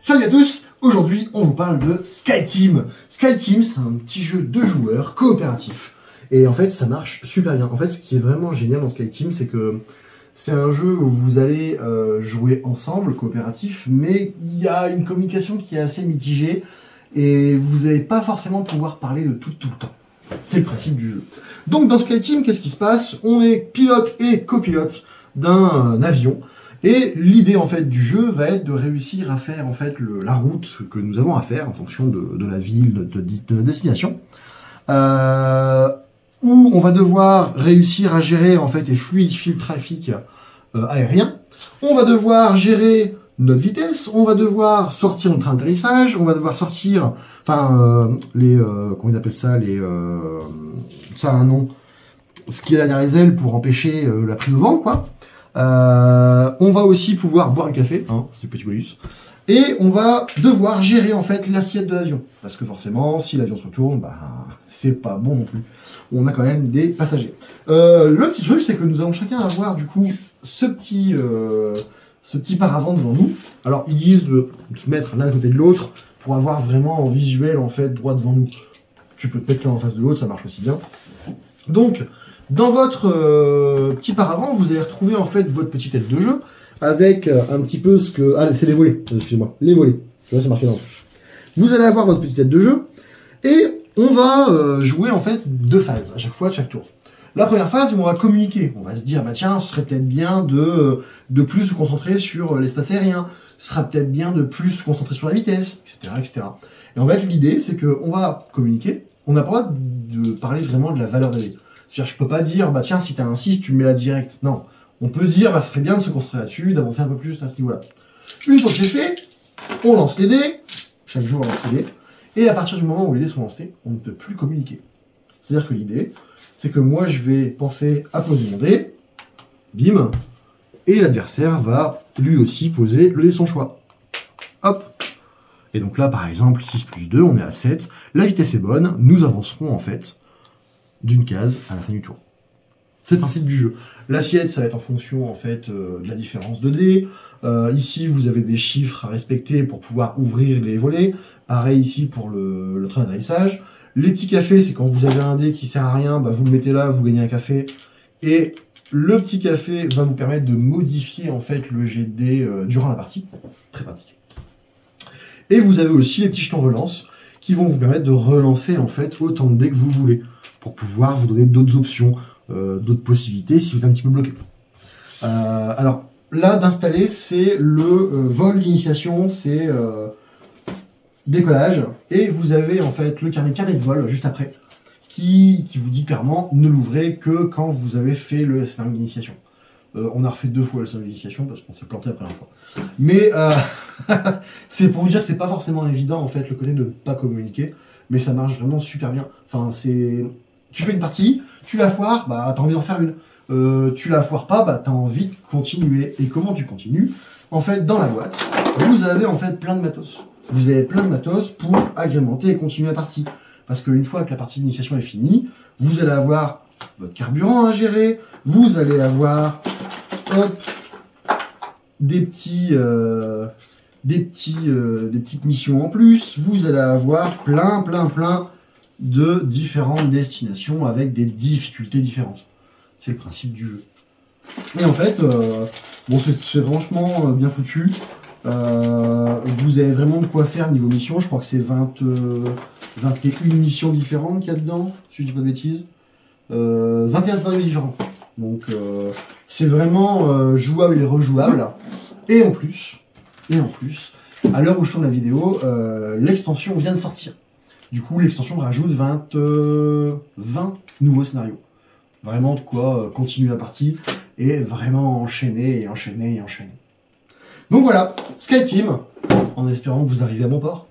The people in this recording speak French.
Salut à tous, aujourd'hui on vous parle de SkyTeam. SkyTeam, c'est un petit jeu de joueurs coopératif. Et en fait ça marche super bien. En fait ce qui est vraiment génial dans SkyTeam, c'est que c'est un jeu où vous allez jouer ensemble, coopératif, mais il y a une communication qui est assez mitigée et vous n'allez pas forcément pouvoir parler de tout le temps. C'est le principe du jeu. Donc dans SkyTeam, qu'est-ce qui se passe? On est pilote et copilote d'un avion. Et l'idée en fait du jeu va être de réussir à faire en fait la route que nous avons à faire en fonction de la ville, de la destination, où on va devoir réussir à gérer en fait et fluidifier le trafic aérien. On va devoir gérer notre vitesse, on va devoir sortir notre atterrissage, on va devoir sortir, enfin comment ils appellent ça, ça a un nom, ce qui est derrière les ailes pour empêcher la prise au vent, quoi. On va aussi pouvoir boire le café, hein, c'est le petit bonus. Et on va devoir gérer en fait l'assiette de l'avion. Parce que forcément, si l'avion se retourne, bah, c'est pas bon non plus. On a quand même des passagers. Le petit truc, c'est que nous allons chacun avoir du coup ce petit paravent devant nous. Alors, ils disent de se mettre l'un à côté de l'autre pour avoir vraiment en visuel en fait droit devant nous. Tu peux te mettre l'un en face de l'autre, ça marche aussi bien. Donc, dans votre petit paravent, vous allez retrouver en fait votre petite tête de jeu avec un petit peu ce que... Ah, c'est les volets, excusez-moi, les volets. Là, c'est marqué dans le... Vous allez avoir votre petite tête de jeu et on va jouer en fait 2 phases à chaque fois, à chaque tour. La première phase, on va communiquer. On va se dire, bah tiens, ce serait peut-être bien de plus se concentrer sur l'espace aérien. Ce sera peut-être bien de plus se concentrer sur la vitesse, etc., etc. Et en fait, l'idée, c'est qu'on va communiquer. On n'a pas le droit de parler vraiment de la valeur des dés. C'est-à-dire, je peux pas dire, bah tiens, si t'as un 6, tu me mets là direct. Non. On peut dire, bah ce serait bien de se concentrer là-dessus, d'avancer un peu plus à ce niveau-là. Une fois que c'est fait, on lance les dés. Chaque jour, on lance les dés. Et à partir du moment où les dés sont lancés, on ne peut plus communiquer. C'est-à-dire que l'idée, c'est que moi, je vais penser à poser mon dé. Bim. Et l'adversaire va lui aussi poser le dé de son choix. Hop. Et donc là, par exemple, 6 plus 2, on est à 7. La vitesse est bonne. Nous avancerons en fait d'une case à la fin du tour. C'est le principe du jeu. L'assiette, ça va être en fonction en fait de la différence de dés. Ici, vous avez des chiffres à respecter pour pouvoir ouvrir les volets. Pareil ici pour le train d'atterrissage. Les petits cafés, c'est quand vous avez un dé qui sert à rien, bah, vous le mettez là, vous gagnez un café. Et le petit café va vous permettre de modifier en fait le jet de dés durant la partie. Très pratique. Et vous avez aussi les petits jetons relance qui vont vous permettre de relancer en fait autant de dés que vous voulez, pour pouvoir vous donner d'autres options, d'autres possibilités si vous êtes un petit peu bloqué. Alors là, d'installer, c'est le vol d'initiation, c'est décollage, et vous avez en fait le carnet de vol juste après, qui vous dit clairement ne l'ouvrez que quand vous avez fait le scénario d'initiation. On a refait 2 fois le scénario d'initiation parce qu'on s'est planté la première fois. Mais c'est pour vous dire que c'est pas forcément évident en fait le côté de ne pas communiquer, mais ça marche vraiment super bien. Enfin, c'est... Tu fais une partie, tu la foires, bah t'as envie d'en faire une. Tu la foires pas, bah t'as envie de continuer. Et comment tu continues? En fait, dans la boîte, vous avez en fait plein de matos. Vous avez plein de matos pour agrémenter et continuer la partie. Parce qu'une fois que la partie d'initiation est finie, vous allez avoir votre carburant à gérer, vous allez avoir hop, des petites missions en plus, vous allez avoir plein de différentes destinations avec des difficultés différentes. C'est le principe du jeu. Et en fait, bon, c'est franchement bien foutu. Vous avez vraiment de quoi faire niveau mission. Je crois que c'est 21 missions différentes qu'il y a dedans, si je dis pas de bêtises. 21 scénarios différents. Donc c'est vraiment jouable et rejouable. Et en plus, à l'heure où je tourne la vidéo, l'extension vient de sortir. Du coup, l'extension rajoute 20 nouveaux scénarios. Vraiment de quoi continuer la partie et vraiment enchaîner. Donc voilà, SkyTeam, en espérant que vous arrivez à bon port.